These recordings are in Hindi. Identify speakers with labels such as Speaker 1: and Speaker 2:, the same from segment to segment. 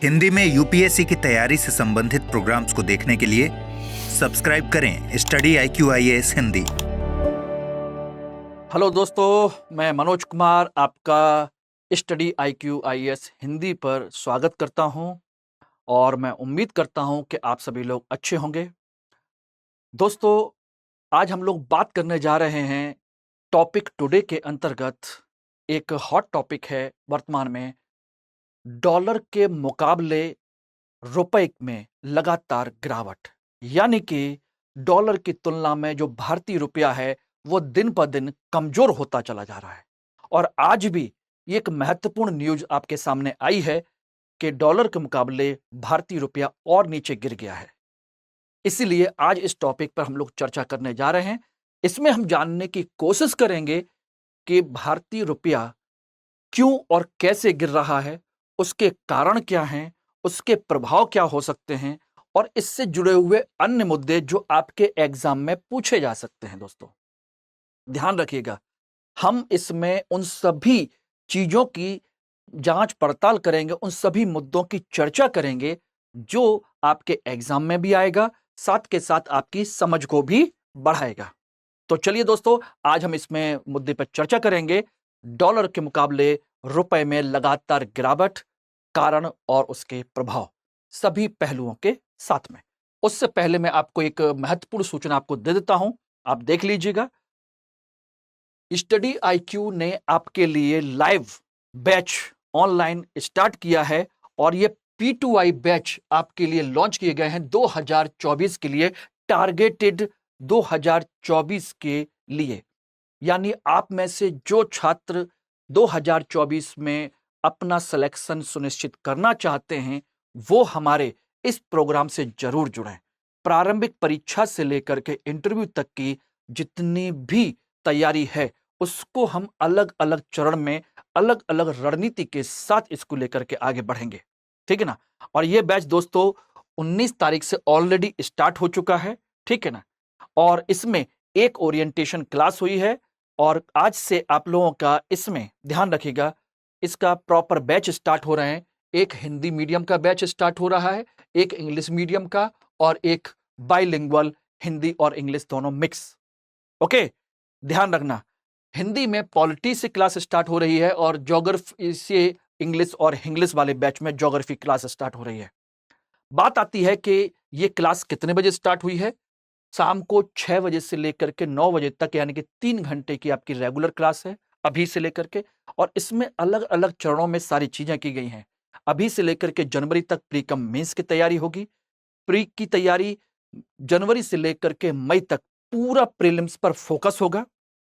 Speaker 1: हिंदी में यूपीएससी की तैयारी से संबंधित प्रोग्राम्स को देखने के लिए सब्सक्राइब करें स्टडी IQIAS हिंदी।
Speaker 2: हेलो दोस्तों, मैं मनोज कुमार आपका स्टडी IQIAS हिंदी पर स्वागत करता हूं और मैं उम्मीद करता हूं कि आप सभी लोग अच्छे होंगे। दोस्तों, आज हम लोग बात करने जा रहे हैं टॉपिक टुडे के अंतर्गत। एक हॉट टॉपिक है वर्तमान में, डॉलर के मुकाबले रुपए में लगातार गिरावट, यानी कि डॉलर की तुलना में जो भारतीय रुपया है वो दिन पर दिन कमजोर होता चला जा रहा है। और आज भी एक महत्वपूर्ण न्यूज आपके सामने आई है कि डॉलर के मुकाबले भारतीय रुपया और नीचे गिर गया है। इसीलिए आज इस टॉपिक पर हम लोग चर्चा करने जा रहे हैं। इसमें हम जानने की कोशिश करेंगे कि भारतीय रुपया क्यों और कैसे गिर रहा है, उसके कारण क्या हैं, उसके प्रभाव क्या हो सकते हैं और इससे जुड़े हुए अन्य मुद्दे जो आपके एग्जाम में पूछे जा सकते हैं। दोस्तों, ध्यान रखिएगा, हम इसमें उन सभी चीजों की जांच पड़ताल करेंगे, उन सभी मुद्दों की चर्चा करेंगे जो आपके एग्जाम में भी आएगा, साथ के साथ आपकी समझ को भी बढ़ाएगा। तो चलिए दोस्तों, आज हम इसमें मुद्दे पर चर्चा करेंगे, डॉलर के मुकाबले रुपए में लगातार गिरावट, कारण और उसके प्रभाव, सभी पहलुओं के साथ में। उससे पहले मैं आपको एक महत्वपूर्ण सूचना आपको दे देता हूं, आप देख लीजिएगा। स्टडी IQ ने आपके लिए लाइव बैच ऑनलाइन स्टार्ट किया है और ये P2I बैच आपके लिए लॉन्च किए गए हैं 2024 के लिए, टारगेटेड 2024 के लिए। यानी आप में से जो छात्र 2024 में अपना सिलेक्शन सुनिश्चित करना चाहते हैं वो हमारे इस प्रोग्राम से जरूर जुड़ें। प्रारंभिक परीक्षा से लेकर के इंटरव्यू तक की जितनी भी तैयारी है उसको हम अलग अलग चरण में, अलग अलग रणनीति के साथ इसको लेकर के आगे बढ़ेंगे, ठीक है ना। और ये बैच दोस्तों 19 तारीख से ऑलरेडी स्टार्ट हो चुका है, ठीक है ना। और इसमें एक ओरिएंटेशन क्लास हुई है और आज से आप लोगों का इसमें ध्यान रखिएगा, इसका प्रॉपर बैच स्टार्ट हो रहे हैं। एक हिंदी मीडियम का बैच स्टार्ट हो रहा है, एक इंग्लिश मीडियम का और एक बाइलिंगुअल, हिंदी और इंग्लिश दोनों मिक्स। ओके, ध्यान रखना, हिंदी में पॉलिटी से क्लास स्टार्ट हो रही है और ज्योग्राफी से इंग्लिश और इंग्लिश वाले बैच में ज्योग्राफी क्लास स्टार्ट हो रही है। बात आती है कि ये क्लास कितने बजे स्टार्ट हुई है। शाम को 6 बजे से लेकर के 9 बजे तक, यानी कि 3 घंटे की आपकी रेगुलर क्लास है अभी से लेकर के। और इसमें अलग अलग चरणों में सारी चीजें की गई हैं। अभी से लेकर के जनवरी तक प्री कम मेंस की तैयारी होगी। प्री की तैयारी जनवरी से लेकर के मई तक पूरा प्रीलिम्स पर फोकस होगा,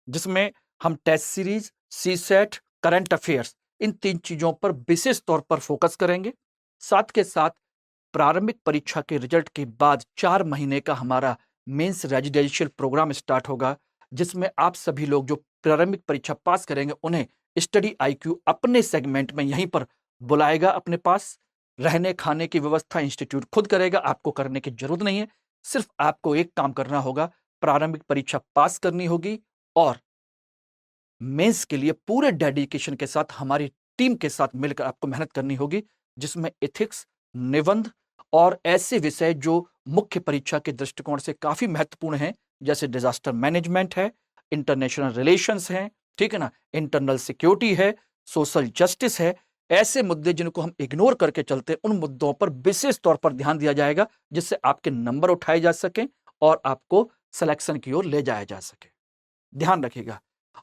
Speaker 2: जिसमें हम test series, CSET, current affairs, इन 3 चीजों पर विशेष तौर पर फोकस करेंगे। साथ के साथ प्रारंभिक परीक्षा के रिजल्ट के बाद 4 महीने का हमारा मेंस रेजिडेंशियल प्रोग्राम स्टार्ट होगा, जिसमें आप सभी लोग जो प्रारंभिक परीक्षा पास करेंगे उन्हें स्टडी IQ अपने सेगमेंट में यहीं पर बुलाएगा अपने पास। रहने खाने की व्यवस्था इंस्टीट्यूट खुद करेगा, आपको करने की जरूरत नहीं है। सिर्फ आपको एक काम करना होगा, प्रारंभिक परीक्षा पास करनी होगी और मेंस के लिए पूरे डेडिकेशन के साथ हमारी टीम के साथ मिलकर आपको मेहनत करनी होगी, जिसमें एथिक्स, निबंध और ऐसे विषय जो मुख्य परीक्षा के दृष्टिकोण से काफी महत्वपूर्ण हैं, जैसे डिजास्टर मैनेजमेंट है, इंटरनेशनल रिलेशंस हैं, ठीक है ना, इंटरनल सिक्योरिटी है, सोशल जस्टिस है। ऐसे मुद्दे जिनको हम इग्नोर करके चलते हैं, उन मुद्दों पर विशेष तौर पर ध्यान दिया जाएगा, जिससे आपके नंबर उठाए जा सके और आपको सिलेक्शन की ओर ले जाया जा सके। ध्यान रखिएगा।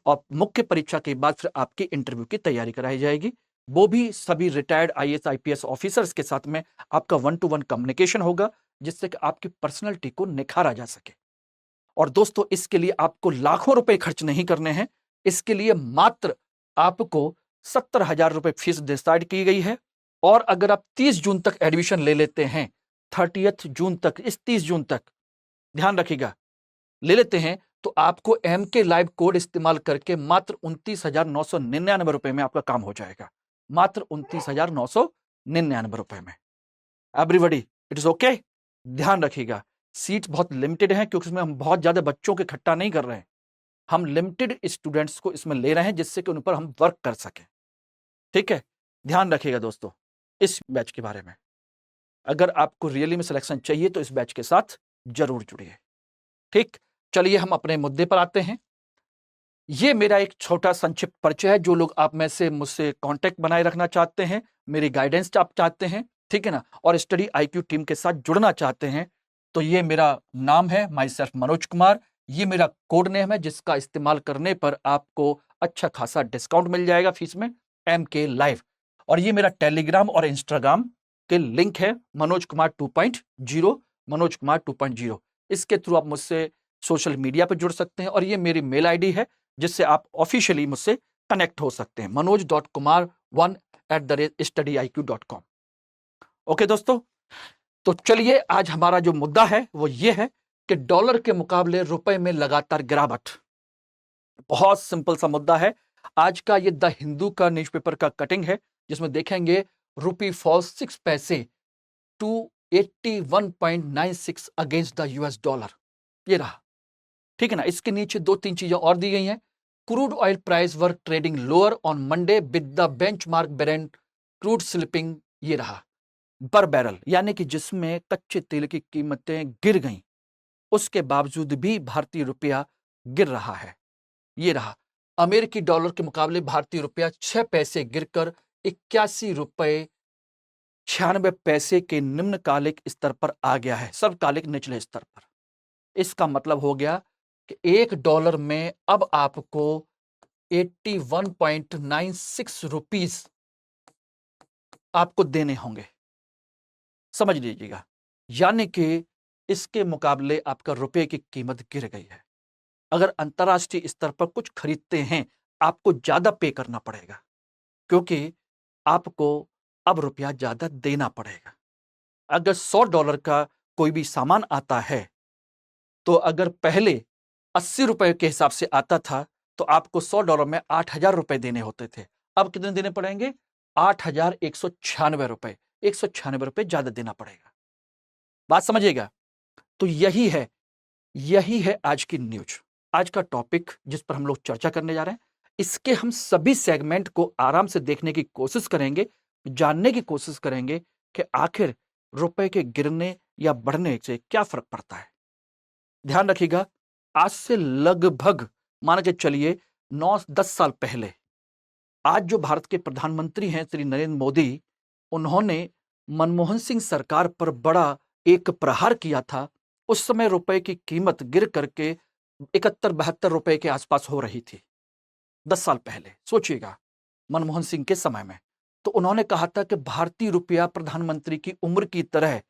Speaker 2: और मुख्य परीक्षा के बाद फिर आपकी इंटरव्यू की तैयारी कराई जाएगी, वो भी सभी रिटायर्ड IAS IPS ऑफिसर्स के साथ में आपका 1-to-1 कम्युनिकेशन होगा, जिससे कि आपकी पर्सनैलिटी को निखारा जा सके। और दोस्तों, इसके लिए आपको लाखों रुपए खर्च नहीं करने हैं, इसके लिए मात्र आपको 70,000 रुपए फीस डिसाइड की गई है। और अगर आप 30 जून तक एडमिशन ले लेते हैं, 30 जून तक, इस 30 जून तक ध्यान रखिएगा, ले लेते हैं, तो आपको MK लाइव कोड इस्तेमाल करके मात्र 29,999 रुपए में आपका काम हो जाएगा। मात्र 29,999 रुपए में। Everybody, it is okay. ध्यान रखिएगा, सीट बहुत लिमिटेड है, क्योंकि इसमें हम बहुत ज्यादा बच्चों के इकट्ठा नहीं कर रहे हैं। हम लिमिटेड स्टूडेंट्स को इसमें ले रहे हैं, जिससे कि उन पर हम वर्क कर सकें, ठीक है। ध्यान रखिएगा दोस्तों। इस बैच के बारे में। अगर आपको रियली में सिलेक्शन चाहिए तो इस बैच के साथ जरूर जुड़िए। ठीक, चलिए हम अपने मुद्दे पर आते हैं। ये मेरा एक छोटा संक्षिप्त परिचय है। जो लोग आप में से मुझसे कांटेक्ट बनाए रखना चाहते हैं, मेरी गाइडेंस आप चाहते हैं, ठीक है ना, और स्टडी आईक्यू टीम के साथ जुड़ना चाहते हैं, तो ये मेरा नाम है, माई सेल्फ मनोज कुमार। ये मेरा कोड नेम है जिसका इस्तेमाल करने पर आपको अच्छा खासा डिस्काउंट मिल जाएगा फीस में, MK लाइव। और ये मेरा टेलीग्राम और इंस्टाग्राम के लिंक है, मनोज कुमार 2.0, मनोज कुमार 2.0। इसके थ्रू आप मुझसे सोशल मीडिया पर जुड़ सकते हैं। और ये मेरी मेल आईडी है जिससे आप ऑफिशियली मुझसे कनेक्ट हो सकते हैं, manoj.kumar1@studiiq.com। ओके दोस्तों, तो चलिए आज हमारा जो मुद्दा है वो ये है कि डॉलर के मुकाबले रुपए में लगातार गिरावट। बहुत सिंपल सा मुद्दा है आज का। ये द हिंदू का न्यूज़पेपर का कटिंग है जिसमें देखेंगे रुपी फॉल्स 6 पैसे to 81.96 against the US dollar. ये रहा, ठीक है ना। इसके नीचे 2-3 चीजें और दी गई हैं। Crude oil price were trading lower on Monday with the benchmark Brent crude slipping, ये रहा, पर बैरल, यानी कि जिसमें कच्चे तेल की कीमतें गिर गईं, उसके बावजूद भी भारतीय रुपया गिर रहा है। ये रहा, अमेरिकी डॉलर के मुकाबले भारतीय रुपया 6 पैसे गिरकर 81 रुपए 96 पैसे के निम्नकालिक स्तर पर आ गया है, सर्वकालिक निचले स्तर पर। इसका मतलब हो गया कि $1 में अब आपको 81.96 रुपीस आपको देने होंगे, समझ लीजिएगा। यानी कि इसके मुकाबले आपका रुपए की कीमत गिर गई है। अगर अंतर्राष्ट्रीय स्तर पर कुछ खरीदते हैं आपको ज्यादा पे करना पड़ेगा, क्योंकि आपको अब रुपया ज्यादा देना पड़ेगा। अगर $100 का कोई भी सामान आता है तो अगर पहले 80 रुपए के हिसाब से आता था तो आपको $100 में 8,000 रुपए देने होते थे। अब कितने देने पड़ेंगे? 8,196 रुपए, 196 रुपए ज्यादा देना पड़ेगा। बात समझिएगा। तो यही है आज की न्यूज, आज का टॉपिक जिस पर हम लोग चर्चा करने जा रहे हैं। इसके हम सभी सेगमेंट को आराम से देखने की कोशिश करेंगे, जानने की कोशिश करेंगे कि आखिर रुपए के गिरने या बढ़ने से क्या फर्क पड़ता है। ध्यान रखिएगा, आज से लगभग मान के चलिए 9-10 साल पहले आज जो भारत के प्रधानमंत्री हैं श्री नरेंद्र मोदी, उन्होंने मनमोहन सिंह सरकार पर बड़ा एक प्रहार किया था। उस समय रुपए की कीमत गिर करके 71-72 रुपए के आसपास हो रही थी, 10 साल पहले। सोचिएगा, मनमोहन सिंह के समय में तो उन्होंने कहा था कि भारतीय रुपया प्रधानमंत्री की उम्र की तरह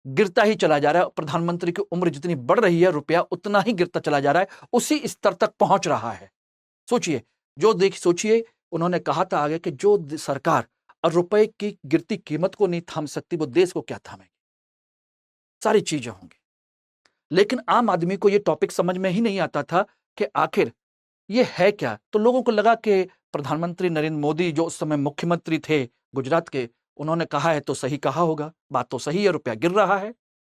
Speaker 2: गिरता ही चला जा रहा है। प्रधानमंत्री की उम्र जितनी बढ़ रही है रुपया उतना ही गिरता चला जा रहा है, उसी स्तर तक पहुंच रहा है। सोचिए, सोचिए, उन्होंने कहा था आगे कि जो सरकार रुपए की गिरती कीमत को नहीं थाम सकती वो देश को क्या थामेगी। सारी चीजें होंगी, लेकिन आम आदमी को यह टॉपिक समझ में ही नहीं आता था कि आखिर ये है क्या। तो लोगों को लगा कि प्रधानमंत्री नरेंद्र मोदी जो उस समय मुख्यमंत्री थे गुजरात के, उन्होंने कहा है तो सही कहा होगा, बात तो सही है, रुपया गिर रहा है।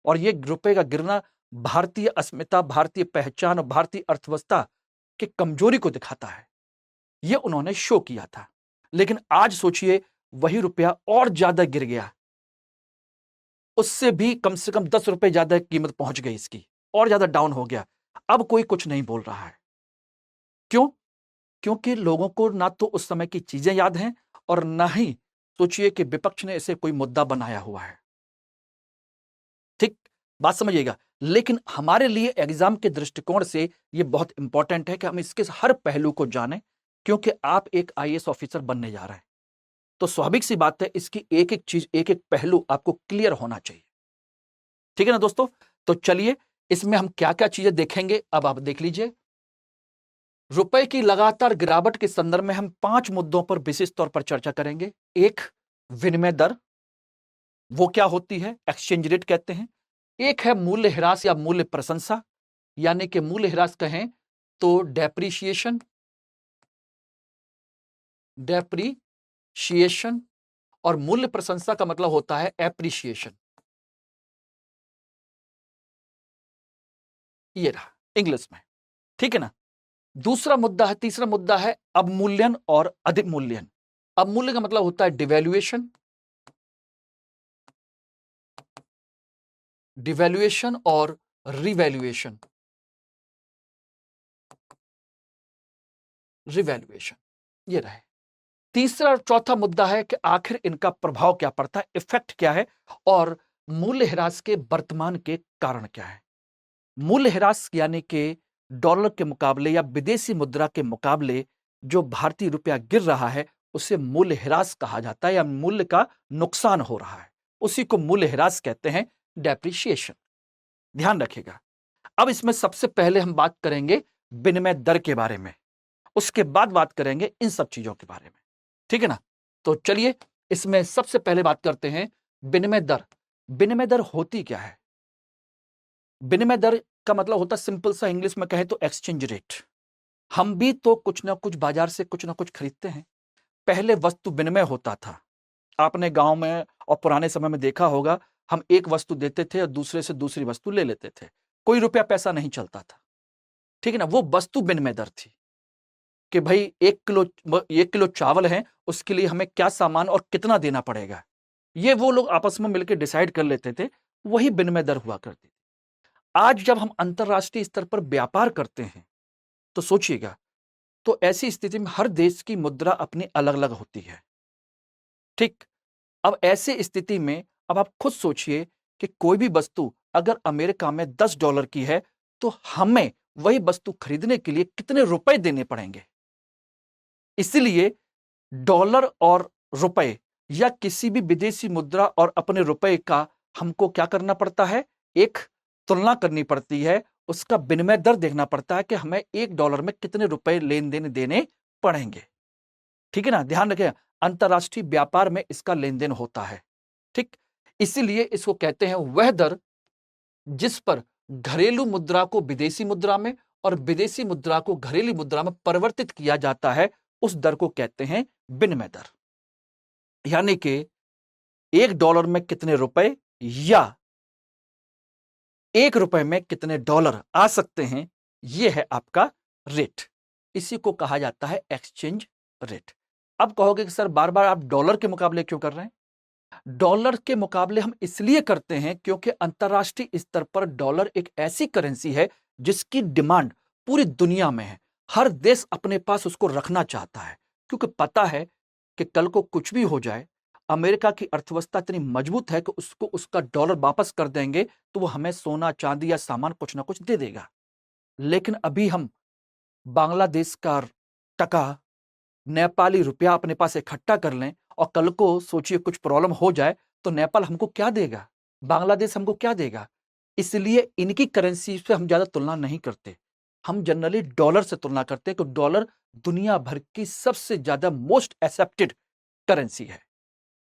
Speaker 2: और ये रुपए का गिरना भारतीय अस्मिता, भारतीय पहचान और भारतीय अर्थव्यवस्था की कमजोरी को दिखाता है, ये उन्होंने शो किया था। लेकिन आज सोचिए, वही रुपया और ज्यादा गिर गया, उससे भी कम से कम 10 रुपए ज्यादा कीमत पहुंच गई इसकी, और ज्यादा डाउन हो गया। अब कोई कुछ नहीं बोल रहा है। क्यों? क्योंकि लोगों को ना तो उस समय की चीजें याद हैं और ना ही सोचिए कि विपक्ष ने इसे कोई मुद्दा बनाया हुआ है। ठीक, बात समझिएगा। लेकिन हमारे लिए एग्जाम के दृष्टिकोण से यह बहुत इंपॉर्टेंट है कि हम इसके हर पहलू को जानें, क्योंकि आप एक IAS ऑफिसर बनने जा रहे हैं। तो स्वाभाविक सी बात है, इसकी एक एक चीज, एक एक पहलू आपको क्लियर होना चाहिए। ठीक है ना दोस्तों? तो चलिए, इसमें हम क्या क्या चीजें देखेंगे अब आप देख लीजिए। रुपए की लगातार गिरावट के संदर्भ में हम 5 मुद्दों पर विशेष तौर पर चर्चा करेंगे। एक, विनिमय दर, वो क्या होती है, एक्सचेंज रेट कहते हैं। एक है मूल्य ह्रास या मूल्य प्रशंसा, यानी कि मूल्य ह्रास कहें तो डेप्रिसिएशन, और मूल्य प्रशंसा का मतलब होता है एप्रिसिएशन। ये रहा इंग्लिश में, ठीक है ना। दूसरा मुद्दा है, तीसरा मुद्दा है अवमूल्यन और अधिक मूल्यन। अवमूल्यन का मतलब होता है डिवैल्यूएशन, डिवैल्यूएशन और रिवैल्यूएशन। रिवैल्यूएशन ये रहे। तीसरा और चौथा मुद्दा है कि आखिर इनका प्रभाव क्या पड़ता है, इफेक्ट क्या है, और मूल्यह्रास के वर्तमान के कारण क्या है। मूल्यह्रास यानी कि डॉलर के मुकाबले या विदेशी मुद्रा के मुकाबले जो भारतीय रुपया गिर रहा है उसे मूल्यह्रास कहा जाता है, या मूल्य का नुकसान हो रहा है, उसी को मूल्यह्रास कहते हैं, डेप्रिसिएशन। ध्यान रखिएगा। अब इसमें सबसे पहले हम बात करेंगे विनिमय दर के बारे में, उसके बाद बात करेंगे इन सब चीजों के बारे में, ठीक है ना। तो चलिए इसमें सबसे पहले बात करते हैं विनिमय दर। विनिमय दर होती क्या है? विनिमय दर का मतलब होता है, सिंपल सा इंग्लिश में कहें तो एक्सचेंज रेट। हम भी तो कुछ ना कुछ बाजार से कुछ ना कुछ खरीदते हैं। पहले वस्तु विनिमय होता था। आपने गांव में और पुराने समय में देखा होगा, हम एक वस्तु देते थे और दूसरे से दूसरी वस्तु ले लेते थे, कोई रुपया पैसा नहीं चलता था, ठीक है ना। वो वस्तु विनिमय दर थी कि भाई 1 किलो चावल है, उसके लिए हमें क्या सामान और कितना देना पड़ेगा, ये वो लोग आपस में मिलकर डिसाइड कर लेते थे, वही विनिमय दर हुआ करती थी। आज जब हम अंतरराष्ट्रीय स्तर पर व्यापार करते हैं तो सोचिएगा, तो ऐसी स्थिति में हर देश की मुद्रा अपनी अलग अलग होती है, ठीक। अब ऐसे स्थिति में अब आप खुद सोचिए कि कोई भी वस्तु अगर अमेरिका में $10 की है तो हमें वही वस्तु खरीदने के लिए कितने रुपए देने पड़ेंगे। इसलिए डॉलर और रुपए या किसी भी विदेशी मुद्रा और अपने रुपए का हमको क्या करना पड़ता है, एक तुलना करनी पड़ती है, उसका विनिमय दर देखना पड़ता है कि हमें $1 में कितने रुपए लेन देन देने पड़ेंगे, ठीक है ना। ध्यान रखें, अंतरराष्ट्रीय व्यापार में इसका लेन देन होता है, ठीक। इसीलिए इसको कहते हैं वह दर जिस पर घरेलू मुद्रा को विदेशी मुद्रा में और विदेशी मुद्रा को घरेलू मुद्रा में परिवर्तित किया जाता है, उस दर को कहते हैं विनिमय दर। यानी कि $1 में कितने रुपए या $1 में कितने डॉलर आ सकते हैं, यह है आपका रेट। इसी को कहा जाता है एक्सचेंज रेट। अब कहोगे कि सर बार बार आप डॉलर के मुकाबले क्यों कर रहे हैं? डॉलर के मुकाबले हम इसलिए करते हैं क्योंकि अंतरराष्ट्रीय स्तर पर डॉलर एक ऐसी करेंसी है जिसकी डिमांड पूरी दुनिया में है। हर देश अपने पास उसको रखना चाहता है, क्योंकि पता है कि कल को कुछ भी हो जाए, अमेरिका की अर्थव्यवस्था इतनी मजबूत है कि उसको उसका डॉलर वापस कर देंगे तो वो हमें सोना चांदी या सामान कुछ ना कुछ दे देगा। लेकिन अभी हम बांग्लादेश का टका, नेपाली रुपया अपने पास इकट्ठा कर लें और कल को सोचिए कुछ प्रॉब्लम हो जाए तो नेपाल हमको क्या देगा, बांग्लादेश हमको क्या देगा। इसलिए इनकी करेंसी से हम ज्यादा तुलना नहीं करते, हम जनरली डॉलर से तुलना करते हैं, क्योंकि डॉलर दुनिया भर की सबसे ज्यादा मोस्ट एक्सेप्टेड करेंसी है।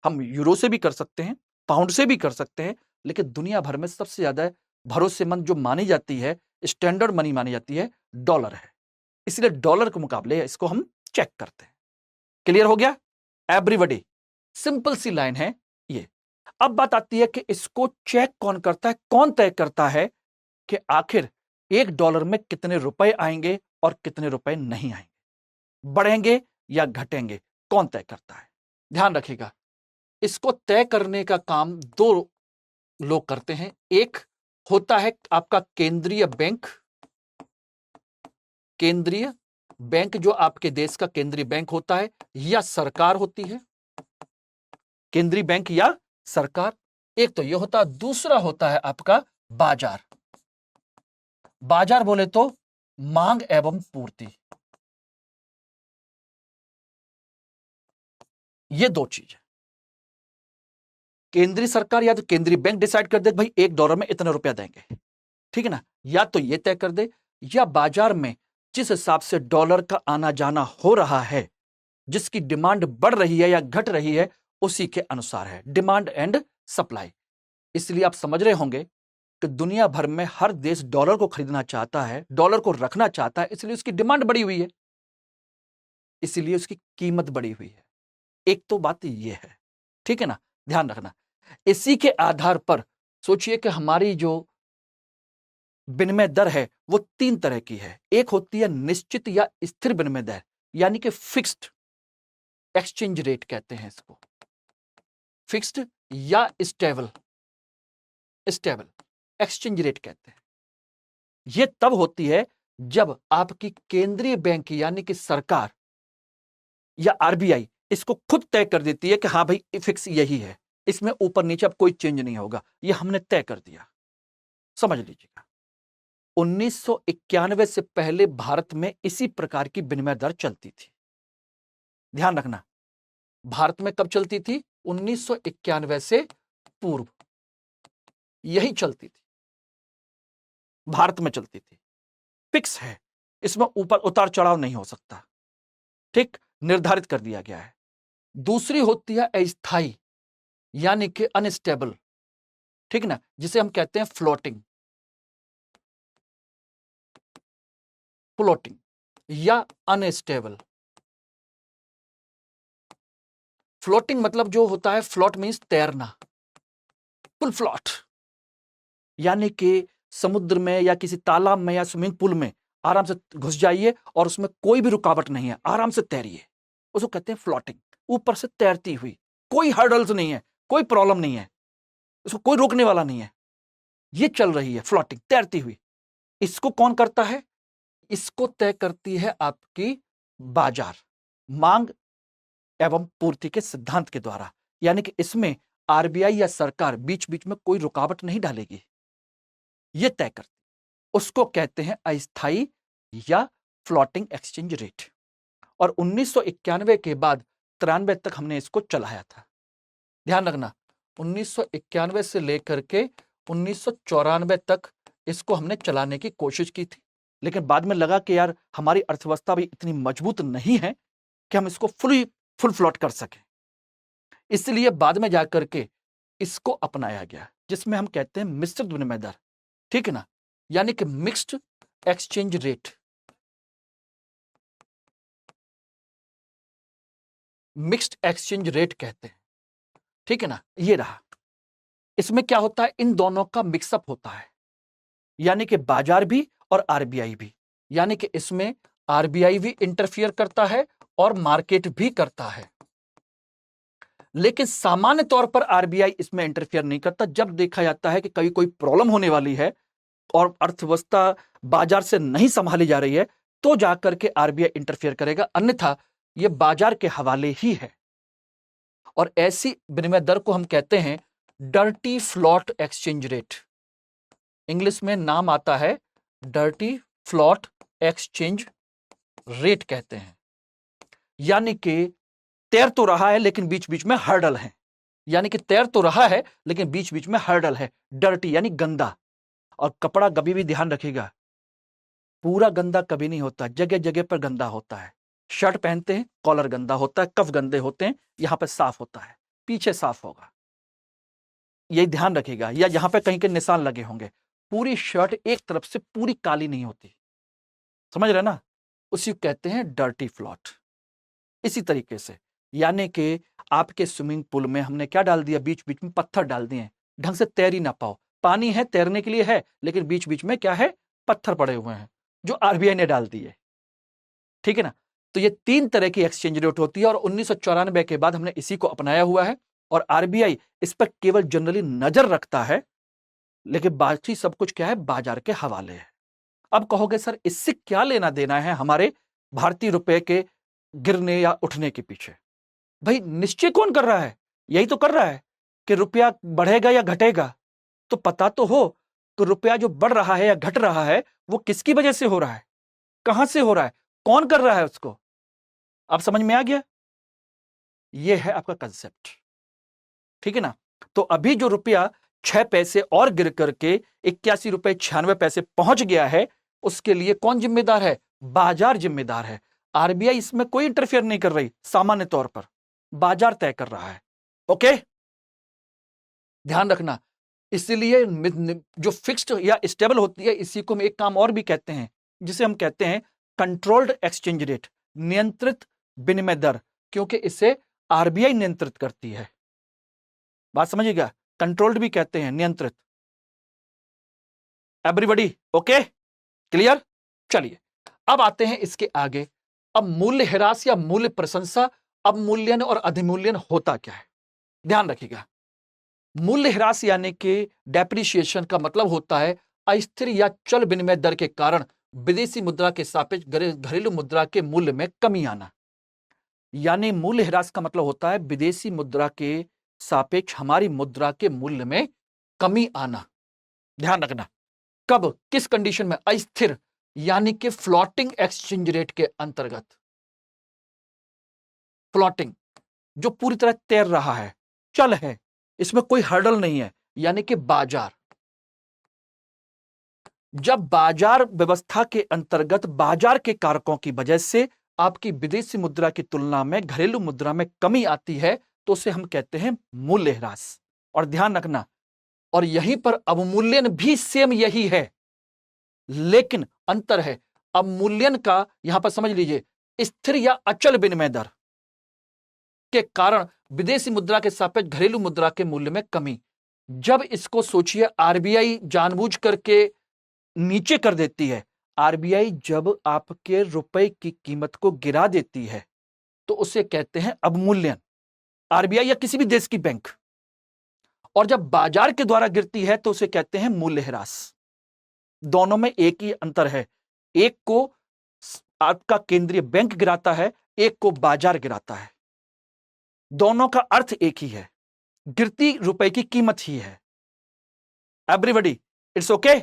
Speaker 2: हम यूरो से भी कर सकते हैं, पाउंड से भी कर सकते हैं, लेकिन दुनिया भर में सबसे ज्यादा भरोसेमंद जो मानी जाती है, स्टैंडर्ड मनी मानी जाती है, डॉलर है। इसलिए डॉलर के मुकाबले इसको हम चेक करते हैं। क्लियर हो गया एवरीबॉडी? सिंपल सी लाइन है ये। अब बात आती है कि इसको चेक कौन करता है, कौन तय करता है कि आखिर $1 में कितने रुपए आएंगे और कितने रुपए नहीं आएंगे, बढ़ेंगे या घटेंगे, कौन तय करता है? ध्यान रखिएगा, इसको तय करने का काम दो लोग करते हैं। एक होता है आपका केंद्रीय बैंक, केंद्रीय बैंक जो आपके देश का केंद्रीय बैंक होता है, या सरकार होती है, केंद्रीय बैंक या सरकार। एक तो यह होता है, दूसरा होता है आपका बाजार। बाजार बोले तो मांग एवं पूर्ति, ये दो चीज है। केंद्रीय सरकार या तो केंद्रीय बैंक डिसाइड कर दे भाई $1 में इतने रुपया देंगे, ठीक है ना, या तो ये तय कर दे, या बाजार में जिस हिसाब से डॉलर का आना जाना हो रहा है, जिसकी डिमांड बढ़ रही है या घट रही है, उसी के अनुसार है, डिमांड एंड सप्लाई। इसलिए आप समझ रहे होंगे कि दुनिया भर में हर देश डॉलर को खरीदना चाहता है, डॉलर को रखना चाहता है, इसलिए उसकी डिमांड बढ़ी हुई है, इसलिए उसकी कीमत बढ़ी हुई है। एक तो बात यह है, ठीक है ना, ध्यान रखना। इसी के आधार पर सोचिए कि हमारी जो विनिमय दर है वो 3 तरह की है। एक होती है निश्चित या स्थिर विनिमय दर, यानी कि फिक्स्ड एक्सचेंज रेट कहते हैं इसको, फिक्स्ड या स्टेबल। स्टेबल एक्सचेंज रेट कहते हैं। यह तब होती है जब आपकी केंद्रीय बैंक यानी कि सरकार या आरबीआई इसको खुद तय कर देती है कि हाँ भाई फिक्स यही है, इसमें ऊपर नीचे अब कोई चेंज नहीं होगा, यह हमने तय कर दिया। समझ लीजिएगा, 1991 से पहले भारत में इसी प्रकार की विनिमय दर चलती थी। ध्यान रखना, भारत में कब चलती थी? 1991 से पूर्व यही चलती थी, भारत में चलती थी। फिक्स है, इसमें ऊपर उतार चढ़ाव नहीं हो सकता, ठीक, निर्धारित कर दिया गया है। दूसरी होती है अस्थाई यानी कि अनस्टेबल, ठीक ना, जिसे हम कहते हैं फ्लोटिंग या अनस्टेबल। फ्लोटिंग मतलब जो होता है, फ्लोट मींस तैरना, फुल फ्लोट, यानी कि समुद्र में या किसी तालाब में या स्विमिंग पूल में आराम से घुस जाइए और उसमें कोई भी रुकावट नहीं है, आराम से तैरिए, उसको कहते हैं फ्लोटिंग। ऊपर से तैरती हुई, कोई हर्डल्स नहीं है, कोई प्रॉब्लम नहीं है, उसको कोई रोकने वाला नहीं है, ये चल रही है फ्लोटिंग, तैरती हुई। इसको कौन करता है? इसको तय करती है आपकी बाजार, मांग एवं पूर्ति के सिद्धांत के द्वारा, यानी कि इसमें आरबीआई या सरकार बीच बीच में कोई रुकावट नहीं डालेगी, यह तय करती, उसको कहते हैं अस्थाई या फ्लोटिंग एक्सचेंज रेट। और 1991 के बाद 93 तक हमने इसको चलाया था। ध्यान रखना, 1991 से लेकर के 1994 तक इसको हमने चलाने की कोशिश की थी, लेकिन बाद में लगा कि यार हमारी अर्थव्यवस्था भी इतनी मजबूत नहीं है कि हम इसको फुल फ्लोट कर सकें, इसलिए बाद में जाकर के इसको अपनाया गया, जिसमें हम कहते हैं मिश्रित विनिमय दर, ठीक है ना, यानी कि mixed exchange rate. Mixed exchange rate कहते हैं, ठीक है ना, ये रहा। इसमें क्या होता है? इन दोनों का मिक्सअप होता है, यानी कि बाजार भी और आरबीआई भी, यानी कि इसमें आरबीआई भी इंटरफियर करता है और मार्केट भी करता है। लेकिन सामान्य तौर पर आरबीआई इसमें इंटरफियर नहीं करता। जब देखा जाता है कि कहीं कोई प्रॉब्लम होने वाली है और अर्थव्यवस्था बाजार से नहीं संभाली जा रही है, तो जाकर के आरबीआई इंटरफियर करेगा, अन्यथा यह बाजार के हवाले ही है। और ऐसी विनिमय दर को हम कहते हैं dirty float exchange rate. English में नाम आता है डर्टी फ्लोट एक्सचेंज रेट कहते हैं, यानी कि तैर तो रहा है लेकिन बीच बीच में हर्डल है, यानी कि तैर तो रहा है लेकिन बीच बीच में हर्डल है। डर्टी यानी गंदा, और कपड़ा कभी भी ध्यान रखिएगा, पूरा गंदा कभी नहीं होता, जगह जगह पर गंदा होता है। शर्ट पहनते हैं, कॉलर गंदा होता है, कफ गंदे होते हैं, यहां पर साफ होता है, पीछे साफ होगा, यही ध्यान रखिएगा। या यहां पर कहीं के निशान लगे होंगे, पूरी शर्ट एक तरफ से पूरी काली नहीं होती, समझ रहे ना, उसी को कहते हैं डर्टी फ्लोट। इसी तरीके से, यानी कि आपके स्विमिंग पूल में हमने क्या डाल दिया? बीच बीच में पत्थर डाल दिए, ढंग से तैर ही ना पाओ। पानी है, तैरने के लिए है, लेकिन बीच बीच में क्या है? पत्थर पड़े हुए हैं, जो आरबीआई ने डाल दिए, ठीक है ना। तो ये 3 तरह की एक्सचेंज रेट होती है, और 1994 के बाद हमने इसी को अपनाया हुआ है, और आरबीआई इस पर केवल जनरली नजर रखता है, लेकिन बाकी सब कुछ क्या है? बाजार के हवाले है। अब कहोगे सर इससे क्या लेना देना है हमारे भारतीय रुपए के गिरने या उठने के पीछे? भाई निश्चय कौन कर रहा है? यही तो कर रहा है कि रुपया बढ़ेगा या घटेगा। तो पता तो हो कि रुपया जो बढ़ रहा है या घट रहा है वो किसकी वजह से हो रहा है, कहां से हो रहा है, कौन कर रहा है उसको? अब समझ में आ गया? यह है आपका कंसेप्ट, ठीक है ना। तो अभी जो रुपया 6 पैसे और गिर करके 81 रुपए 96 पैसे पहुंच गया है, उसके लिए कौन जिम्मेदार है? बाजार जिम्मेदार है। आरबीआई इसमें कोई इंटरफेयर नहीं कर रही, सामान्य तौर पर बाजार तय कर रहा है। ओके, ध्यान रखना। इसलिए जो फिक्स्ड या स्टेबल होती है, इसी को हम एक काम और भी कहते हैं, जिसे हम कहते हैं कंट्रोल्ड एक्सचेंज रेट, नियंत्रित विनिमय दर, क्योंकि इसे आरबीआई नियंत्रित करती है। बात समझिएगा, कंट्रोल्ड भी कहते हैं, नियंत्रित। Everybody okay, clear? चलिए अब आते हैं इसके आगे। अब मूल्य ह्रास या मूल्य प्रशंसा, अवमूल्यन और अधिमूल्यन होता क्या है? ध्यान रखिएगा। मूल्यह्रास यानी कि डेप्रिसिएशन का मतलब होता है अस्थिर या चल विनिमय दर के कारण विदेशी मुद्रा के सापेक्ष घरेलू मुद्रा के मूल्य में कमी आना। यानी मूल्यह्रास का मतलब होता है विदेशी मुद्रा के सापेक्ष हमारी मुद्रा के मूल्य में कमी आना। ध्यान रखना, कब, किस कंडीशन में? अस्थिर यानी कि फ्लोटिंग एक्सचेंज रेट के अंतर्गत। फ्लोटिंग जो पूरी तरह तैर रहा है, चल है, इसमें कोई हर्डल नहीं है, यानी कि बाजार। जब बाजार व्यवस्था के अंतर्गत बाजार के कारकों की वजह से आपकी विदेशी मुद्रा की तुलना में घरेलू मुद्रा में कमी आती है तो उसे हम कहते हैं मूल्यह्रास। और ध्यान रखना, और यहीं पर अवमूल्यन भी सेम यही है, लेकिन अंतर है। अवमूल्यन का यहां पर समझ लीजिए, स्थिर या अचल विनिमय दर के कारण विदेशी मुद्रा के सापेक्ष घरेलू मुद्रा के मूल्य में कमी। जब इसको सोचिए, आरबीआई जानबूझ करके नीचे कर देती है। आरबीआई जब आपके रुपए की कीमत को गिरा देती है तो उसे कहते हैं अवमूल्यन, आरबीआई या किसी भी देश की बैंक। और जब बाजार के द्वारा गिरती है तो उसे कहते हैं मूल्यह्रास। दोनों में एक ही अंतर है, एक को आपका केंद्रीय बैंक गिराता है, एक को बाजार गिराता है। दोनों का अर्थ एक ही है, गिरती रुपए की कीमत ही है। Everybody it's okay,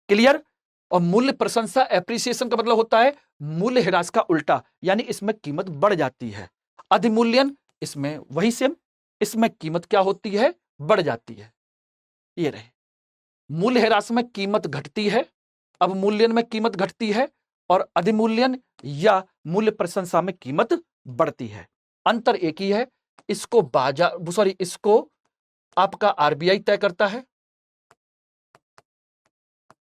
Speaker 2: clear? और मूल्य प्रशंसा एप्रिसिएशन का मतलब होता है मूल्यह्रास का उल्टा, यानी इसमें कीमत बढ़ जाती है। अधिमूल्यन, इसमें वही सेम, इसमें कीमत क्या होती है? बढ़ जाती है। ये रहे, मूल्यह्रास में कीमत घटती है, अवमूल्यन में कीमत घटती है, और अधिमूल्यन या मूल्य प्रशंसा में कीमत बढ़ती है। अंतर एक ही है, इसको इसको आपका आरबीआई तय करता है,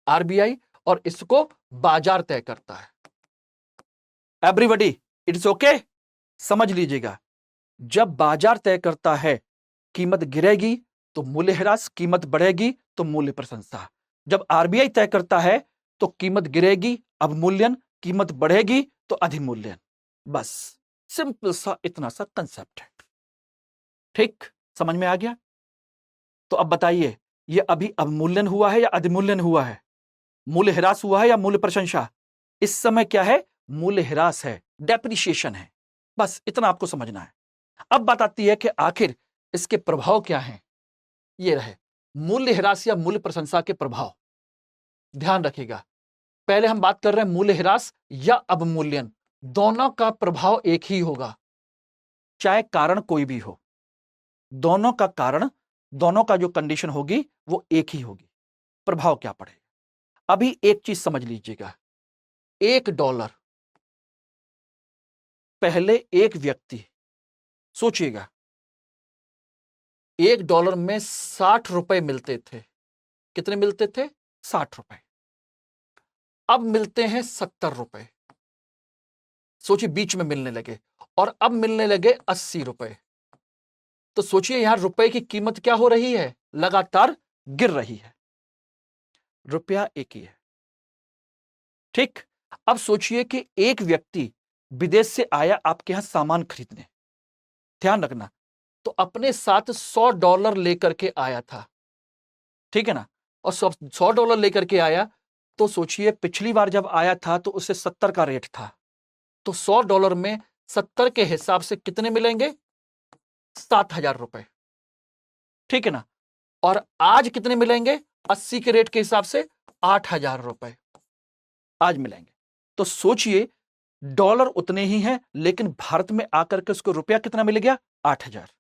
Speaker 2: आरबीआई, और इसको बाजार तय करता है। एवरीबॉडी इट्स ओके, समझ लीजिएगा, जब बाजार तय करता है कीमत गिरेगी तो मूल्यह्रास, कीमत बढ़ेगी तो मूल्य प्रशंसा। जब आरबीआई तय करता है तो कीमत गिरेगी अवमूल्यन, कीमत बढ़ेगी तो अधिमूल्यन। बस सिंपल सा इतना सा कंसेप्ट है। ठीक, समझ में आ गया? तो अब बताइए, ये अभी अवमूल्यन हुआ है या अधिमूल्यन हुआ है? मूल्यह्रास हुआ है या मूल्य प्रशंसा? इस समय क्या है? मूल्यह्रास है, डेप्रिसिएशन है। बस इतना आपको समझना है। अब बात आती है कि आखिर इसके प्रभाव क्या हैं। ये रहे मूल्यह्रास या मूल्य प्रशंसा के प्रभाव। ध्यान रखिएगा, पहले हम बात कर रहे हैं मूल्यह्रास या अवमूल्यन, दोनों का प्रभाव एक ही होगा, चाहे कारण कोई भी हो। दोनों का कारण, दोनों का जो कंडीशन होगी वो एक ही होगी। प्रभाव क्या पड़ेगा? अभी एक चीज समझ लीजिएगा, $1, पहले एक व्यक्ति, सोचिएगा, $1 में 60 रुपए मिलते थे। कितने मिलते थे? 60 रुपए। अब मिलते हैं 70 रुपए। सोचिए, बीच में मिलने लगे, और अब मिलने लगे 80 रुपए। तो सोचिए यहां रुपए की कीमत क्या हो रही है? लगातार गिर रही है। रुपया एक ही है। ठीक, अब सोचिए कि एक व्यक्ति विदेश से आया आपके यहां सामान खरीदने, ध्यान रखना, तो अपने साथ $100 लेकर के आया था, ठीक है ना? और $100 लेकर के आया, तो सोचिए पिछली बार जब आया था तो उसे 70 का रेट था, तो $100 में 70 के हिसाब से कितने मिलेंगे? 7,000 रुपए, ठीक है ना? और आज कितने मिलेंगे? 80 के रेट के हिसाब से 8,000 रुपए आज मिलेंगे। तो सोचिए डॉलर उतने ही हैं, लेकिन भारत में आकर के उसको रुपया कितना मिल गया? 8,000।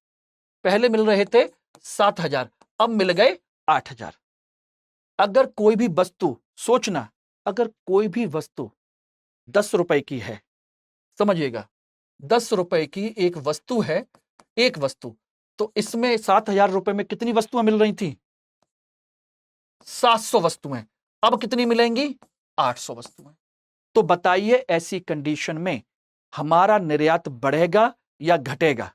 Speaker 2: पहले मिल रहे थे 7,000, अब मिल गए 8,000। अगर कोई भी वस्तु, सोचना, अगर कोई भी वस्तु 10 रुपए की है, समझिएगा, 10 रुपए की एक वस्तु है, एक वस्तु, तो इसमें 7,000 रुपए में कितनी वस्तुएं मिल रही थी? 700 वस्तुएं। अब कितनी मिलेंगी? 800 वस्तुएं। तो बताइए ऐसी कंडीशन में हमारा निर्यात बढ़ेगा या घटेगा?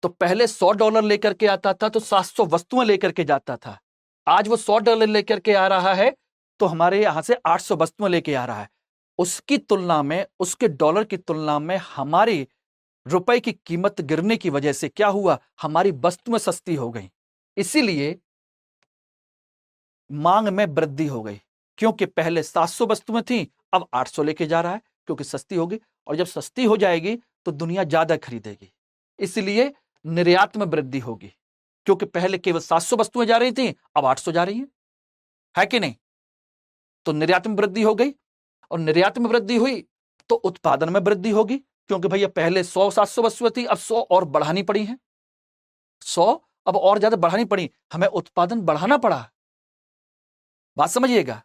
Speaker 2: तो पहले $100 लेकर के आता था तो 700 वस्तुएं लेकर के जाता था, आज वो $100 लेकर के आ रहा है तो हमारे यहां से 800 वस्तुएं लेके आ रहा है। उसकी तुलना में, उसके डॉलर की तुलना में हमारी रुपए की कीमत गिरने की वजह से क्या हुआ, हमारी वस्तुएं सस्ती हो गई, इसीलिए मांग में वृद्धि हो गई। क्योंकि पहले 700 वस्तुएं थी, अब 800 लेके जा रहा है, क्योंकि सस्ती होगी, और जब सस्ती हो जाएगी तो दुनिया ज्यादा खरीदेगी, इसलिए निर्यात में वृद्धि होगी। क्योंकि पहले केवल 700 वस्तुएं जा रही थी, अब 800 जा रही हैं, है कि नहीं? तो निर्यात में वृद्धि हो गई, और निर्यात में वृद्धि हुई तो उत्पादन में वृद्धि होगी। क्योंकि भैया पहले 100-700 वस्तुएं थी, अब 100 और बढ़ानी पड़ी हैं, 100 अब और ज्यादा बढ़ानी पड़ी, हमें उत्पादन बढ़ाना पड़ा। बात समझिएगा।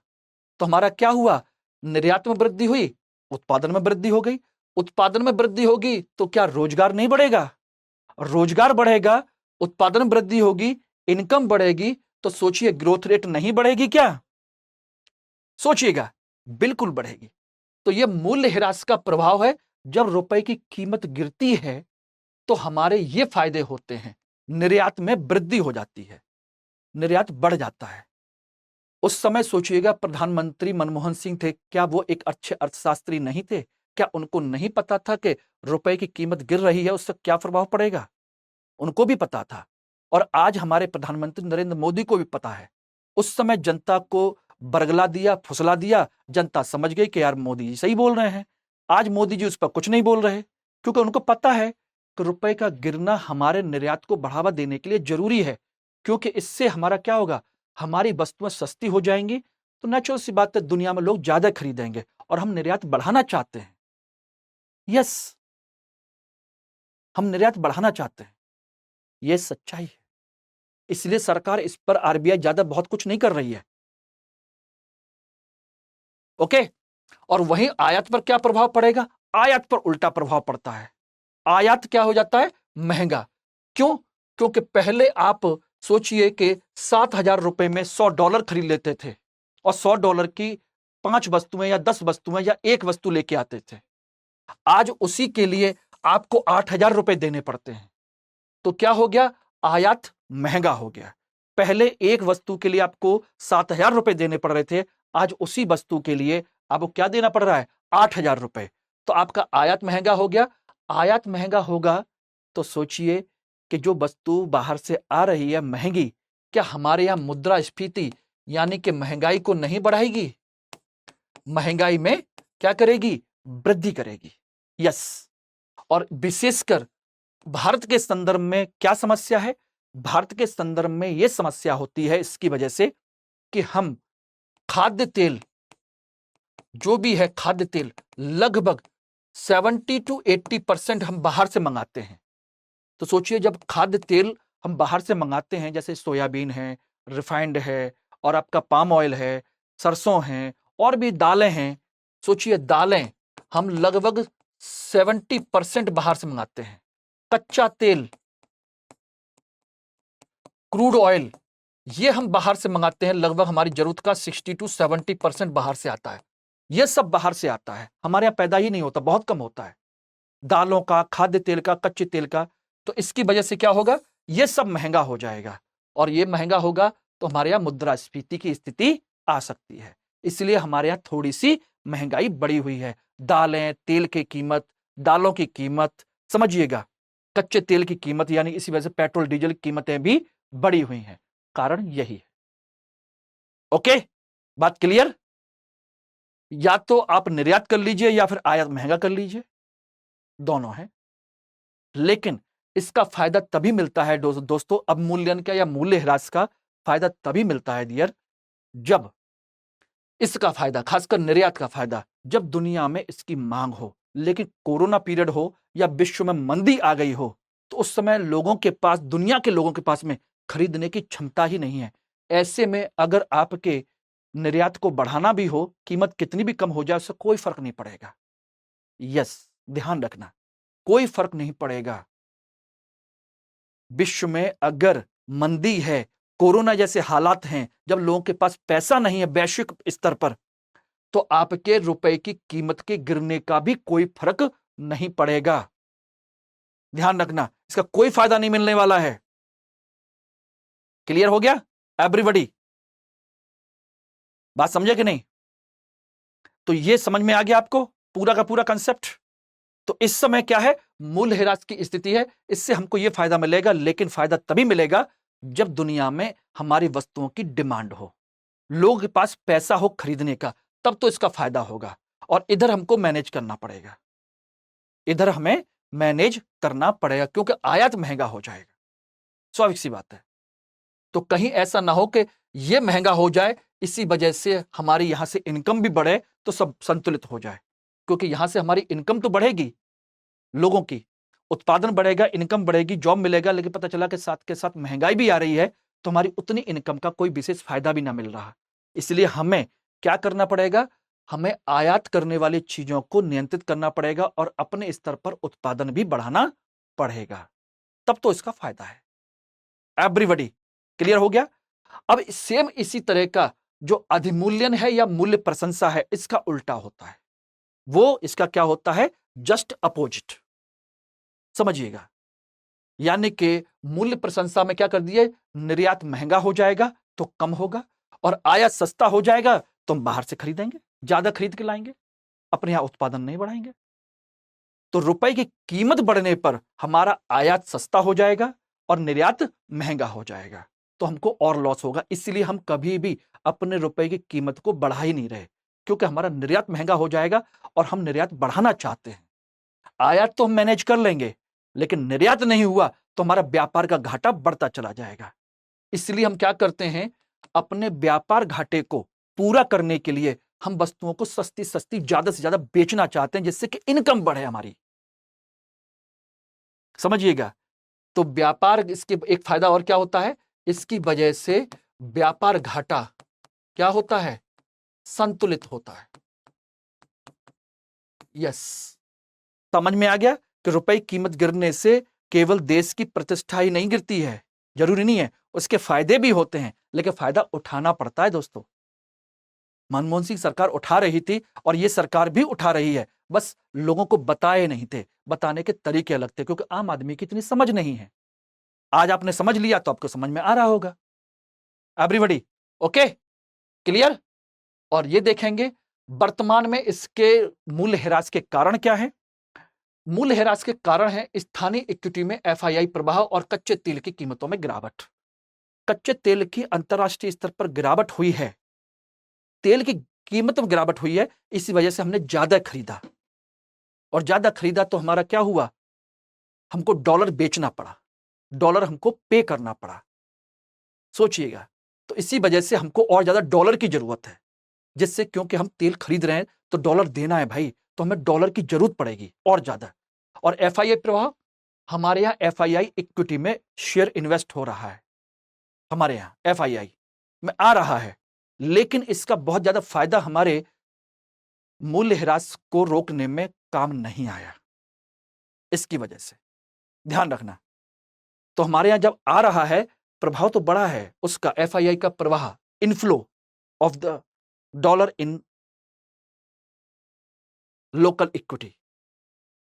Speaker 2: तो हमारा क्या हुआ, निर्यात में वृद्धि हुई, उत्पादन में वृद्धि हो गई। उत्पादन में वृद्धि होगी तो क्या रोजगार नहीं बढ़ेगा? रोजगार बढ़ेगा, उत्पादन में वृद्धि होगी, इनकम बढ़ेगी, तो सोचिए ग्रोथ रेट नहीं बढ़ेगी क्या? सोचिएगा, बिल्कुल बढ़ेगी। तो यह मूल्यह्रास का प्रभाव है। जब रुपए की कीमत गिरती है तो हमारे ये फायदे होते हैं, निर्यात में वृद्धि हो जाती है, निर्यात बढ़ जाता है। उस समय सोचिएगा, प्रधानमंत्री मनमोहन सिंह थे, क्या वो एक अच्छे अर्थशास्त्री नहीं थे? क्या उनको नहीं पता था कि रुपए की कीमत गिर रही है, उससे क्या प्रभाव पड़ेगा? उनको भी पता था। और आज हमारे प्रधानमंत्री नरेंद्र मोदी को भी पता है। उस समय जनता को बरगला दिया, फुसला दिया, जनता समझ गई कि यार मोदी जी सही बोल रहे हैं। आज मोदी जी उस पर कुछ नहीं बोल रहे, क्योंकि उनको पता है कि रुपए का गिरना हमारे निर्यात को बढ़ावा देने के लिए जरूरी है। क्योंकि इससे हमारा क्या होगा, हमारी वस्तुएं सस्ती हो जाएंगी, तो नेचुरल सी बात है, दुनिया में लोग ज्यादा खरीदेंगे, और हम निर्यात बढ़ाना चाहते हैं। यस, हम निर्यात बढ़ाना चाहते हैं, यह सच्चाई है। इसलिए सरकार इस पर, आरबीआई ज्यादा बहुत कुछ नहीं कर रही है। ओके। और वहीं आयात पर क्या प्रभाव पड़ेगा? आयात पर उल्टा प्रभाव पड़ता है। आयात क्या हो जाता है? महंगा। क्यों? क्योंकि पहले आप सोचिए कि 7,000 रुपए में $100 खरीद लेते थे, और $100 की 5 वस्तुएं या 10 वस्तुएं या एक वस्तु लेके आते थे। आज उसी के लिए आपको 8,000 रुपए देने पड़ते हैं। तो क्या हो गया? आयात महंगा हो गया। पहले एक वस्तु के लिए आपको 7,000 रुपए देने पड़ रहे थे, आज उसी वस्तु के लिए आपको क्या देना पड़ रहा है? 8,000 रुपए। तो आपका आयात महंगा हो गया। आयात महंगा होगा तो सोचिए कि जो वस्तु बाहर से आ रही है महंगी, क्या हमारे यहां मुद्रास्फीति यानी कि महंगाई को नहीं बढ़ाएगी? महंगाई में क्या करेगी? वृद्धि करेगी। यस। और विशेषकर भारत के संदर्भ में क्या समस्या है? भारत के संदर्भ में यह समस्या होती है इसकी वजह से कि हम खाद्य तेल, जो भी है खाद्य तेल, लगभग 70 to 80% हम बाहर से मंगाते हैं। तो सोचिए, जब खाद्य तेल हम बाहर से मंगाते हैं, जैसे सोयाबीन है, रिफाइंड है, और आपका पाम ऑयल है, सरसों है, और भी दालें हैं। सोचिए, दालें हम लगभग 70% बाहर से मंगाते हैं। कच्चा तेल, क्रूड ऑयल, ये हम बाहर से मंगाते हैं। लगभग हमारी जरूरत का 60 to 70% बाहर से आता है। यह सब बाहर से आता है, हमारे यहां पैदा ही नहीं होता, बहुत कम होता है, दालों का, खाद्य तेल का, कच्चे तेल का। तो इसकी वजह से क्या होगा? यह सब महंगा हो जाएगा, और यह महंगा होगा तो हमारे यहां मुद्रास्फीति की स्थिति आ सकती है। इसलिए हमारे यहां थोड़ी सी महंगाई बढ़ी हुई है। दालें, तेल की कीमत, दालों की कीमत, समझिएगा, कच्चे तेल की कीमत, यानी इसी वजह से पेट्रोल डीजल की कीमतें भी बढ़ी हुई हैं। कारण यही है। ओके, बात क्लियर? या तो आप निर्यात कर लीजिए या फिर आयात महंगा कर लीजिए, दोनों है। लेकिन इसका फायदा तभी मिलता है दोस्तों, अवमूल्यन का या मूल्यह्रास का फायदा तभी मिलता है डियर, जब इसका फायदा, खासकर निर्यात का फायदा, जब दुनिया में इसकी मांग हो। लेकिन कोरोना पीरियड हो या विश्व में मंदी आ गई हो, तो उस समय लोगों के पास, दुनिया के लोगों के पास में खरीदने की क्षमता ही नहीं है। ऐसे में अगर आपके निर्यात को बढ़ाना भी हो, कीमत कितनी भी कम हो जाए, उससे कोई फर्क नहीं पड़ेगा। यस, ध्यान रखना, कोई फर्क नहीं पड़ेगा। विश्व में अगर मंदी है, कोरोना जैसे हालात हैं, जब लोगों के पास पैसा नहीं है वैश्विक स्तर पर, तो आपके रुपए की कीमत के गिरने का भी कोई फर्क नहीं पड़ेगा। ध्यान रखना, इसका कोई फायदा नहीं मिलने वाला है। क्लियर हो गया एवरीबॉडी? बात समझे कि नहीं? तो यह समझ में आ गया आपको पूरा का पूरा कंसेप्ट? तो इस समय क्या है, मूल्यह्रास की स्थिति है। इससे हमको यह फायदा मिलेगा, लेकिन फायदा तभी मिलेगा जब दुनिया में हमारी वस्तुओं की डिमांड हो, लोगों के पास पैसा हो खरीदने का, तब तो इसका फायदा होगा। और इधर हमको मैनेज करना पड़ेगा, इधर हमें मैनेज करना पड़ेगा, क्योंकि आयात महंगा हो जाएगा। स्वाभाविक सी बात है। तो कहीं ऐसा ना हो कि यह महंगा हो जाए, इसी वजह से हमारी यहां से इनकम भी बढ़े तो सब संतुलित हो जाए, क्योंकि यहां से हमारी इनकम तो बढ़ेगी, लोगों की उत्पादन बढ़ेगा, इनकम बढ़ेगी, जॉब मिलेगा, लेकिन पता चला कि साथ के साथ महंगाई भी आ रही है, तो हमारी उतनी इनकम का कोई विशेष फायदा भी ना मिल रहा। इसलिए हमें क्या करना पड़ेगा, हमें आयात करने वाली चीजों को नियंत्रित करना पड़ेगा और अपने स्तर पर उत्पादन भी बढ़ाना पड़ेगा, तब तो इसका फायदा है। एवरीबॉडी क्लियर हो गया? अब सेम इसी तरह का जो अधिमूल्यन है या मूल्य प्रशंसा है, इसका उल्टा होता है। वो इसका क्या होता है, जस्ट अपोजिट। समझिएगा, यानी कि मूल्य प्रशंसा में क्या कर दिए, निर्यात महंगा हो जाएगा तो कम होगा, और आयात सस्ता हो जाएगा तो हम बाहर से खरीदेंगे, ज्यादा खरीद के लाएंगे, अपने यहां उत्पादन नहीं बढ़ाएंगे। तो रुपए की कीमत बढ़ने पर हमारा आयात सस्ता हो जाएगा और निर्यात महंगा हो जाएगा, तो हमको और लॉस होगा। इसलिए हम कभी भी अपने रुपए की कीमत को बढ़ा ही नहीं रहे, क्योंकि हमारा निर्यात महंगा हो जाएगा और हम निर्यात बढ़ाना चाहते हैं। आयात तो हम मैनेज कर लेंगे, लेकिन निर्यात नहीं हुआ तो हमारा व्यापार का घाटा बढ़ता चला जाएगा। इसलिए हम क्या करते हैं, अपने व्यापार घाटे को पूरा करने के लिए हम वस्तुओं को सस्ती सस्ती ज्यादा से ज्यादा बेचना चाहते हैं, जिससे कि इनकम बढ़े हमारी। समझिएगा, तो व्यापार, इसके एक फायदा और क्या होता है, इसकी वजह से व्यापार घाटा क्या होता है, संतुलित होता है। यस, समझ में आ गया कि रुपए की कीमत गिरने से केवल देश की प्रतिष्ठा ही नहीं गिरती है, जरूरी नहीं है, उसके फायदे भी होते हैं, लेकिन फायदा उठाना पड़ता है दोस्तों। मनमोहन सिंह सरकार उठा रही थी और यह सरकार भी उठा रही है, बस लोगों को बताए नहीं थे, बताने के तरीके अलग थे, क्योंकि आम आदमी की इतनी समझ नहीं है। आज आपने समझ लिया तो आपको समझ में आ रहा होगा। Everybody okay, clear? और ये देखेंगे वर्तमान में इसके मूल्यह्रास के कारण क्या है। मूल्यह्रास के कारण है स्थानीय इक्विटी में एफआईआई प्रवाह और कच्चे तेल की कीमतों में गिरावट। कच्चे तेल की अंतर्राष्ट्रीय स्तर पर गिरावट हुई है, तेल की कीमत में गिरावट हुई है, इसी वजह से हमने ज्यादा खरीदा, और ज्यादा खरीदा तो हमारा क्या हुआ, हमको डॉलर बेचना पड़ा, डॉलर हमको पे करना पड़ा। सोचिएगा, तो इसी वजह से हमको और ज्यादा डॉलर की जरूरत है, जिससे क्योंकि हम तेल खरीद रहे हैं तो डॉलर देना है भाई, तो हमें डॉलर की जरूरत पड़ेगी और ज्यादा। और एफआईआई प्रवाह, हमारे यहां एफआईआई इक्विटी में शेयर इन्वेस्ट हो रहा है, हमारे यहां एफआईआई में आ रहा है, लेकिन इसका बहुत ज्यादा फायदा हमारे मूल्यह्रास को रोकने में काम नहीं आया, इसकी वजह से ध्यान रखना। तो हमारे यहां जब आ रहा है, प्रभाव तो बड़ा है उसका, एफआईआई का प्रवाह, inflow of the dollar in local equity,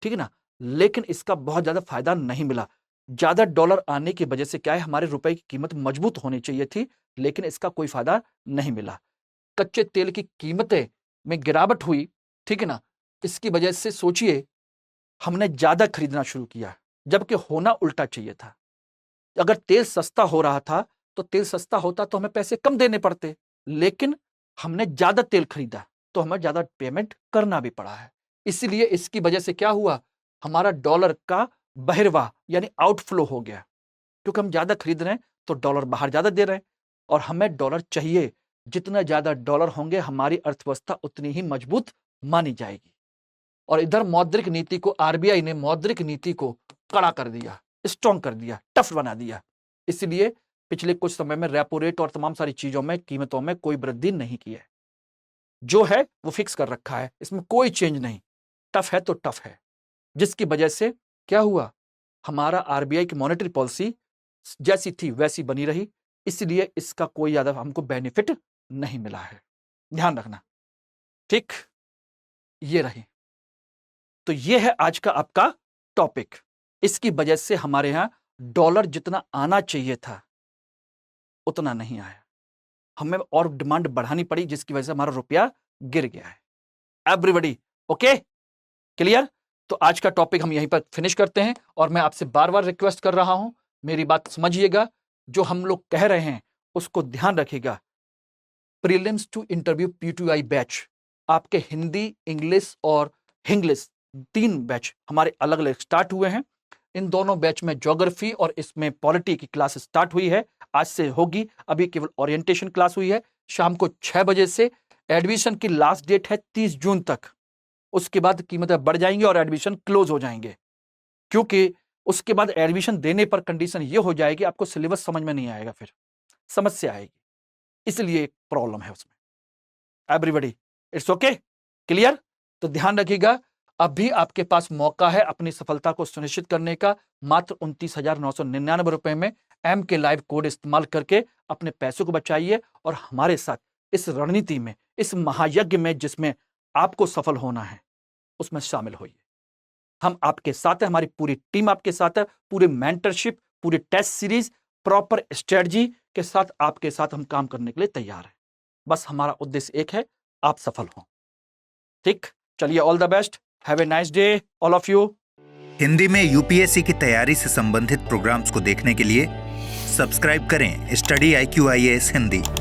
Speaker 2: ठीक है ना, लेकिन इसका बहुत ज्यादा फायदा नहीं मिला। ज्यादा डॉलर आने की वजह से क्या है, हमारे रुपए की कीमत मजबूत होनी चाहिए थी, लेकिन इसका कोई फायदा नहीं मिला। कच्चे तेल की कीमतें में गिरावट हुई, ठीक है ना, इसकी वजह से सोचिए हमने ज्यादा खरीदना शुरू किया, जबकि होना उल्टा चाहिए था। अगर तेल सस्ता हो रहा था तो तेल सस्ता होता तो हमें पैसे कम देने पड़ते, लेकिन हमने ज्यादा तेल खरीदा तो हमें ज्यादा पेमेंट करना भी पड़ा है। इसलिए इसकी वजह से क्या हुआ, हमारा डॉलर का बहिर्वाह यानी आउटफ्लो हो गया, क्योंकि हम ज्यादा खरीद रहे हैं तो डॉलर बाहर ज्यादा दे रहे हैं, और हमें डॉलर चाहिए। जितना ज्यादा डॉलर होंगे हमारी अर्थव्यवस्था उतनी ही मजबूत मानी जाएगी। और इधर मौद्रिक नीति को, आरबीआई ने मौद्रिक नीति को कड़ा कर दिया, स्ट्रॉन्ग कर दिया, टफ बना दिया। इसलिए पिछले कुछ समय में रेपो रेट और तमाम सारी चीजों में, कीमतों में कोई वृद्धि नहीं की है, जो है वो फिक्स कर रखा है, इसमें कोई चेंज नहीं। टफ है तो टफ है, जिसकी वजह से क्या हुआ, हमारा आरबीआई की मॉनेटरी पॉलिसी जैसी थी वैसी बनी रही, इसलिए इसका कोई ज्यादा हमको बेनिफिट नहीं मिला है। ध्यान रखना, ठीक, ये रही। तो ये है आज का आपका टॉपिक। इसकी वजह से हमारे यहां डॉलर जितना आना चाहिए था उतना नहीं आया, हमें और डिमांड बढ़ानी पड़ी, जिसकी वजह से हमारा रुपया गिर गया है। Everybody okay, clear? तो आज का टॉपिक हम यहीं पर फिनिश करते हैं और मैं आपसे बार बार रिक्वेस्ट कर रहा हूं, मेरी बात समझिएगा, जो हम लोग कह रहे हैं उसको ध्यान रखिएगा। Prelims to interview PTI batch, आपके हिंदी, इंग्लिश और हिंग्लिश 3 बैच हमारे अलग अलग स्टार्ट हुए हैं। इन दोनों बैच में ज्योग्राफी और इसमें पॉलिटी की क्लास स्टार्ट हुई है, आज से होगी। अभी केवल ओरिएंटेशन क्लास हुई है शाम को 6 बजे से। एडमिशन की लास्ट डेट है 30 जून तक। उसके बाद कीमतें बढ़ जाएंगी और एडमिशन क्लोज हो जाएंगे, क्योंकि उसके बाद एडमिशन देने पर कंडीशन ये हो जाएगी आपको सिलेबस समझ में नहीं आएगा, फिर समस्या आएगी, इसलिए एक प्रॉब्लम है उसमें। Everybody it's okay, clear? तो ध्यान रखिएगा, अभी आपके पास मौका है अपनी सफलता को सुनिश्चित करने का। मात्र 29,999 रुपए में MK लाइव कोड इस्तेमाल करके अपने पैसों को बचाइए और हमारे साथ इस रणनीति में, इस महायज्ञ में जिसमें आपको सफल होना है, उसमें शामिल होइए। हम आपके साथ हैं, हमारी पूरी टीम आपके साथ है, पूरे मेंटरशिप, पूरी टेस्ट सीरीज, प्रॉपर स्ट्रेटजी के साथ आपके साथ हम काम करने के लिए तैयार हैं। बस हमारा उद्देश्य एक है, आप सफल हों। ठीक, चलिए, all the best, have a nice day all of you.
Speaker 1: Hindi में UPSC की तैयारी से संबंधित प्रोग्राम्स को देखने के लिए सब्सक्राइब करें स्टडी IQ IAS हिंदी।